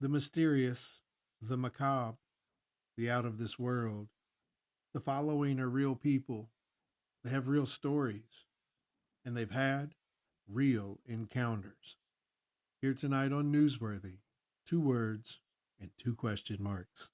the mysterious, the macabre, the out of this world. The following are real people. They have real stories, and they've had real encounters. Here tonight on Newsworthy, two words and two question marks.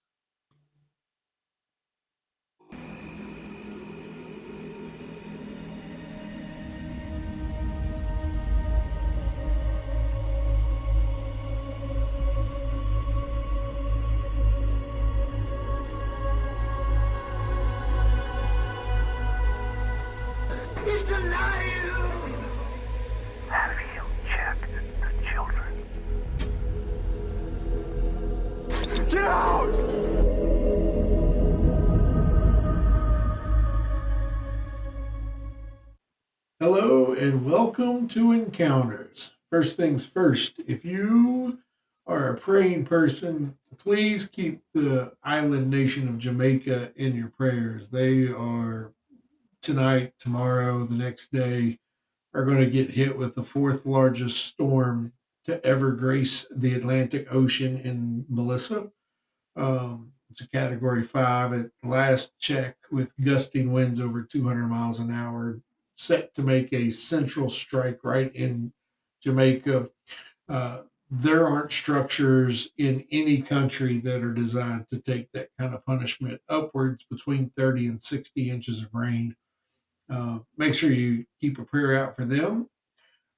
He's alive! Have you checked the children? Get out! Hello and welcome to Encounters. First things first, if you are a praying person, please keep the island nation of Jamaica in your prayers. They are tonight, tomorrow, the next day, are going to get hit with the fourth largest storm to ever grace the Atlantic Ocean in Melissa. It's a category 5 at last check, with gusting winds over 200 miles an hour, set to make a central strike right in Jamaica. There aren't structures in any country that are designed to take that kind of punishment. Upwards between 30 and 60 inches of rain. Make sure you keep a prayer out for them.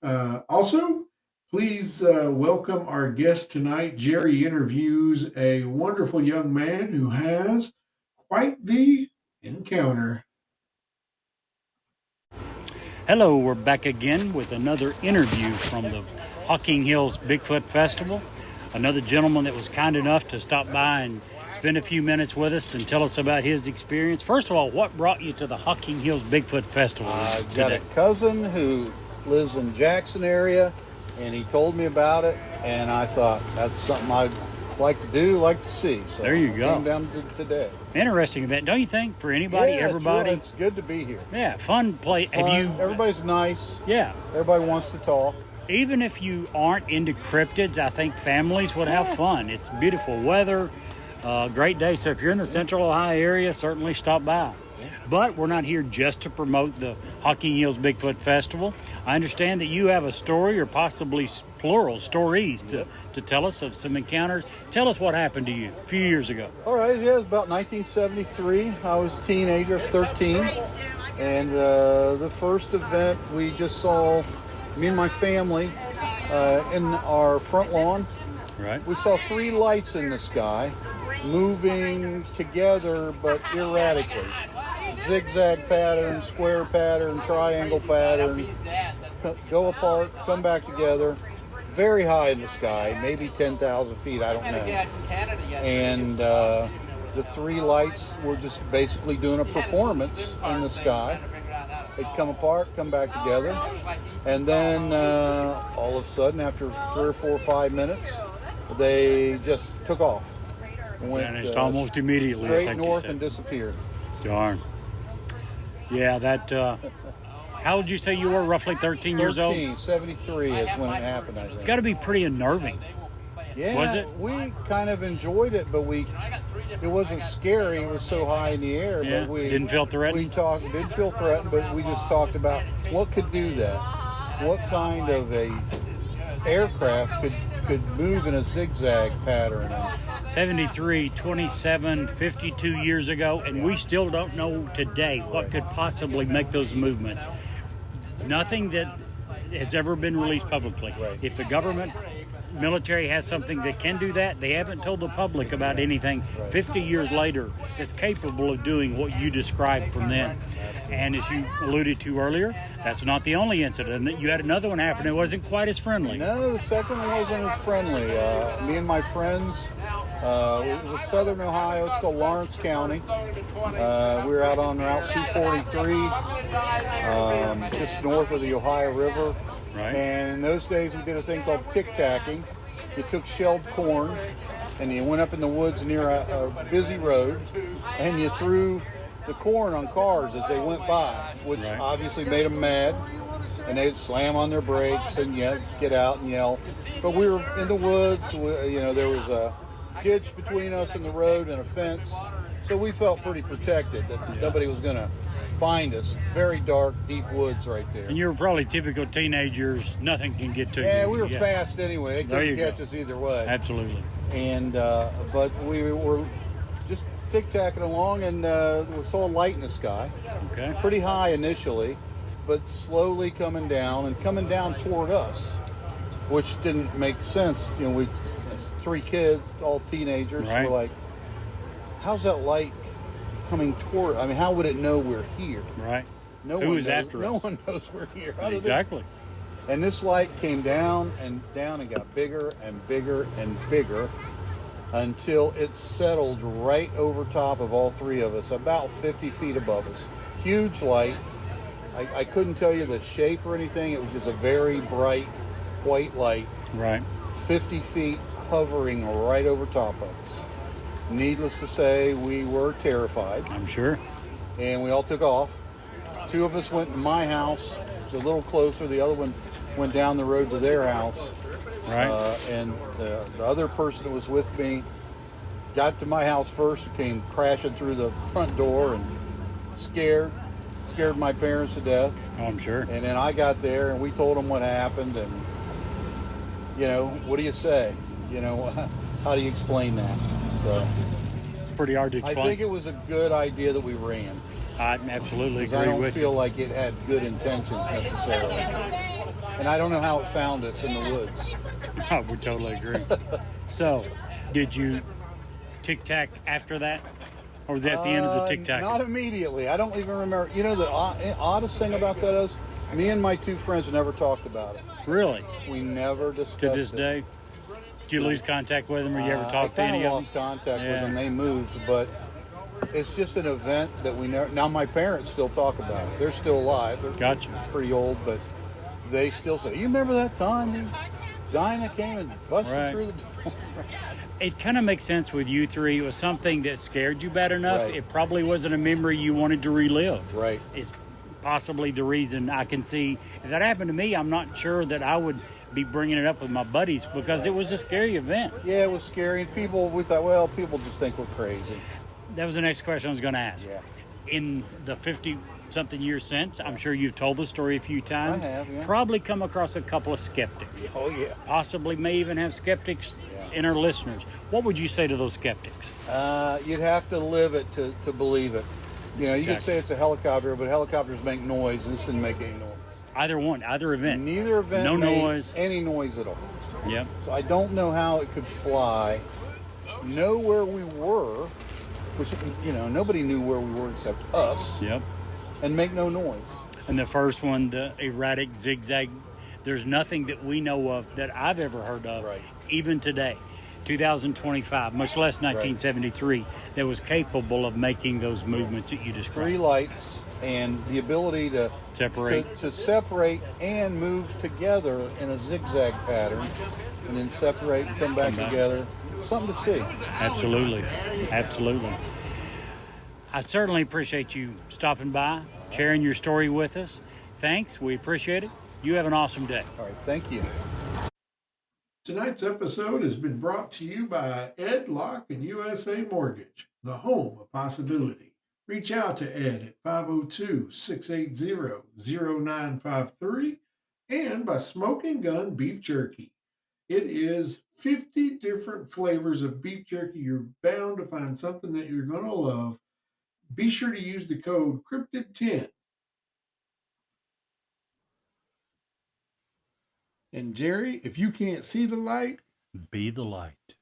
Also, please welcome our guest tonight. Jerry interviews a wonderful young man who has quite the encounter. Hello, we're back again with another interview from the Hocking Hills Bigfoot Festival. Another gentleman that was kind enough to stop by and spend a few minutes with us and tell us about his experience. First of all, what brought you to the Hocking Hills Bigfoot Festival I've today? got a cousin who lives in Jackson area, and he told me about it, and I thought that's something I'd like to do, like to see. So There you go. Came down to today. Interesting event, don't you think? For anybody, Yeah, everybody? It's good to be here. Yeah, fun play. Fun. Have you? Everybody's nice. Yeah. Everybody wants to talk. Even if you aren't into cryptids, I think families would have fun. It's beautiful weather, great day. So if you're in the Central Ohio area, certainly stop by. But we're not here just to promote the Hocking Hills Bigfoot Festival. I understand that you have a story, or possibly plural stories, to tell us of some encounters. Tell us what happened to you a few years ago. All right, yeah, it was about 1973. I was a teenager, 13. And the first event, we just saw, me and my family, in our front lawn. Right. We saw 3 lights in the sky, moving together but erratically. Zigzag pattern, square pattern, triangle pattern, go apart, come back together, very high in the sky, maybe 10,000 feet, I don't know. And the 3 lights were just basically doing a performance in the sky. They'd come apart, come back together, and then all of a sudden, after 3 or 4 or 5 minutes, they just took off. Went, Vanished almost immediately, I straight think you north said. and disappeared. Darn. Yeah, that, how old did you say you were? Roughly 13 years old? 73 is when it happened, I think. It's got to be pretty unnerving. Yeah, Was it? we kind of enjoyed it, but it wasn't scary. It was so high in the air. Yeah, But we didn't feel threatened? Didn't feel threatened, but we just talked about what could do that. What kind of a aircraft could move in a zigzag pattern. 73, 27, 52 years ago, and we still don't know today what could possibly make those movements. Nothing that has ever been released publicly. Right. If the government military has something that can do that, they haven't told the public about anything 50 years later that's capable of doing what you described from then. And as you alluded to earlier, that's not the only incident. You had another one happen. It wasn't quite as friendly. No, the second one wasn't as friendly. Me and my friends, it was southern Ohio. It's called Lawrence County. We were out on Route 243, just north of the Ohio River. Right. And in those days, we did a thing called tic-tacking. You took shelled corn, and you went up in the woods near a busy road, and you threw the corn on cars as they went by, which Right. obviously made them mad. and they'd slam on their brakes and get out and yell. But we were in the woods. There was a ditch between us and the road and a fence, so we felt pretty protected that nobody was going to find us. Very dark, deep woods right there. And you were probably typical teenagers. Nothing can get to you. Yeah, we were fast anyway. They couldn't catch us either way. Absolutely. And but we were just tic-tacking along, and we saw a light in the sky. Okay. Pretty high initially, but slowly coming down toward us, which didn't make sense. We 3 kids, all teenagers. Right. We're like, how's that light coming toward? I mean, how would it know we're here? Right. Who is after us? No one knows we're here. Exactly. And this light came down and got bigger and bigger and bigger until it settled right over top of all 3 of us, about 50 feet above us. Huge light. I couldn't tell you the shape or anything. It was just a very bright white light. Right. 50 feet hovering right over top of us. Needless to say, we were terrified. I'm sure. And we all took off. 2 of us went to my house. It's a little closer. The other one went down the road to their house. Right. And the other person that was with me got to my house first, came crashing through the front door and scared my parents to death. Oh, I'm sure. And then I got there and we told them what happened, and what do you say? How do you explain that? So Pretty hard to explain. I think it was a good idea that we ran. I absolutely agree I don't with feel like it had good intentions necessarily. And I don't know how it found us in the woods. I would totally agree. So, did you tic-tac after that? Or was that at the end of the tic-tac? Not immediately. I don't even remember. The oddest thing about that is me and my 2 friends never talked about it. Really? We never discussed it. To this day? Did you lose contact with them, or you ever talk to any of them? I lost contact with them. They moved, but it's just an event that we never... Now, my parents still talk about it. They're still alive. They're pretty old, but they still say, you remember that time Dinah came and busted through the door? It kind of makes sense with you 3. It was something that scared you bad enough. Right. It probably wasn't a memory you wanted to relive. Right. It's possibly the reason I can see. If that happened to me, I'm not sure that I would be bringing it up with my buddies, because it was a scary event. Yeah, it was scary. And we thought, people just think we're crazy. That was the next question I was going to ask. Yeah. In the 50-something years since, I'm sure you've told the story a few times. I have, yeah. Probably come across a couple of skeptics. Oh, yeah. Possibly may even have skeptics in our listeners. What would you say to those skeptics? You'd have to live it to believe it. You could say it's a helicopter, but helicopters make noise, and this didn't make any noise. Either event. Neither event no made noise. any noise at all. Yep. So I don't know how it could fly, know where we were, which, nobody knew where we were except us. Yep. And make no noise. And the first one, the erratic zigzag, there's nothing that we know of that I've ever heard of, even today, 2025, much less 1973, that was capable of making those movements that you described. 3 lights and the ability to separate and move together in a zigzag pattern, and then separate and come back together. Something to see. Absolutely. I certainly appreciate you stopping by, sharing your story with us. Thanks. We appreciate it. You have an awesome day. All right. Thank you. Tonight's episode has been brought to you by Ed Locke and USA Mortgage, the home of possibility. Reach out to Ed at 502-680-0953 and by Smoking Gun Beef Jerky. It is 50 different flavors of beef jerky. You're bound to find something that you're going to love. Be sure to use the code CRYPTID10. And Jerry, if you can't see the light, be the light.